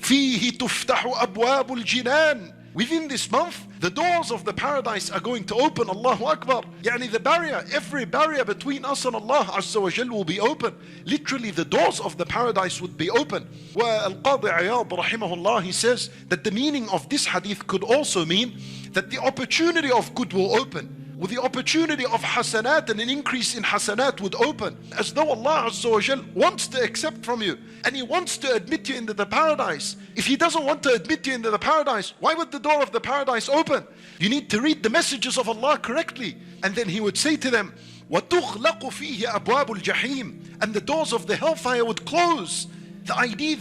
فيه تفتح أبواب الجنان. Within this month, the doors of the paradise are going to open. Allahu Akbar. Yani the barrier, every barrier between us and Allah Azza wa Jal will be open. Literally the doors of the paradise would be open. Wa al-Qadi Iyad rahimahullah, he says that the meaning of this hadith could also mean that the opportunity of good will open. With the opportunity of hasanat and an increase in hasanat would open. As though Allah Azza wa Jal wants to accept from you and He wants to admit you into the paradise. If He doesn't want to admit you into the paradise, why would the door of the paradise open? You need to read the messages of Allah correctly. And then He would say to them, وَتُغْلَقُ فِيهِ أَبْوَابُ الْجَحِيمِ, and the doors of the hellfire would close. The idea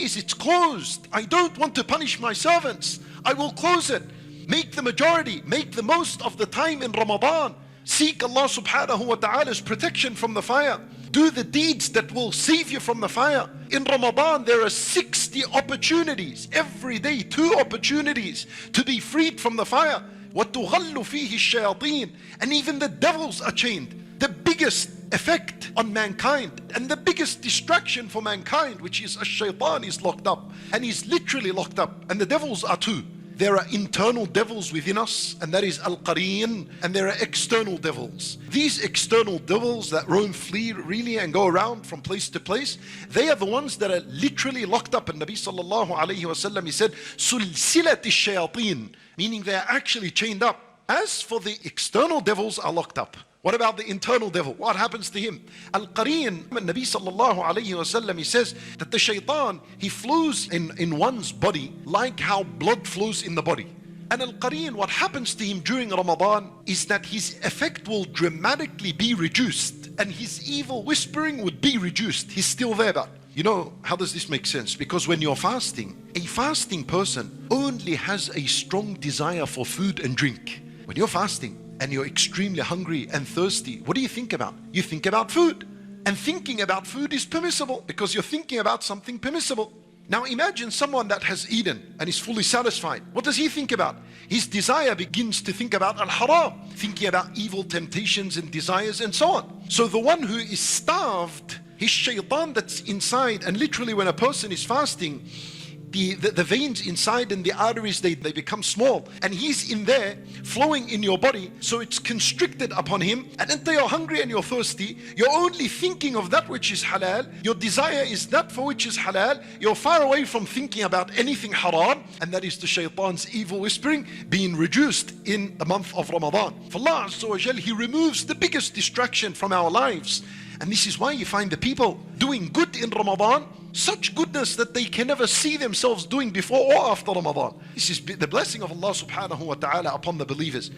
is it's closed. I don't want to punish my servants. I will close it. Make the majority, make the most of the time in Ramadan. Seek Allah subhanahu wa ta'ala's protection from the fire. Do the deeds that will save you from the fire. In Ramadan, there are 60 opportunities. Every day, 2 opportunities to be freed from the fire. وَتُغَلُّ فِيهِ الشَّيَاطِينَ, and even the devils are chained. The biggest effect on mankind and the biggest distraction for mankind, which is ash-shaytan, is locked up. And he's literally locked up. And the devils are too. There are internal devils within us, and that is al-qur'an, and there are external devils. These external devils that roam freely and go around from place to place, they are the ones that are literally locked up. And Nabi sallallahu alayhi wa sallam, he said, سُلْسِلَةِ الشَّيَاطِينَ, meaning they are actually chained up. As for the external devils are locked up. What about the internal devil? What happens to him? Al-Qareen, Nabi sallallahu alayhi wa sallam, he says that the shaitan, he flows in one's body like how blood flows in the body. And Al-Qareen, what happens to him during Ramadan is that his effect will dramatically be reduced and his evil whispering would be reduced. He's still there, but you know, how does this make sense? Because when you're fasting, a fasting person only has a strong desire for food and drink. When you're fasting, and you're extremely hungry and thirsty, what do you think about? You think about food. And thinking about food is permissible because you're thinking about something permissible. Now imagine someone that has eaten and is fully satisfied. What does he think about? His desire begins to think about al-haram, thinking about evil temptations and desires and so on. So the one who is starved, his shaitan that's inside, and literally when a person is fasting, the veins inside and the arteries, they become small, and he's in there flowing in your body, so it's constricted upon him. And until you're hungry and you're thirsty, you're only thinking of that which is halal. Your desire is that for which is halal. You're far away from thinking about anything haram, and that is the shaitan's evil whispering being reduced in the month of Ramadan. For Allah Azza wa Jal, He removes the biggest distraction from our lives. And this is why you find the people doing good in Ramadan, such goodness that they can never see themselves doing before or after Ramadan. This is the blessing of Allah subhanahu wa ta'ala upon the believers.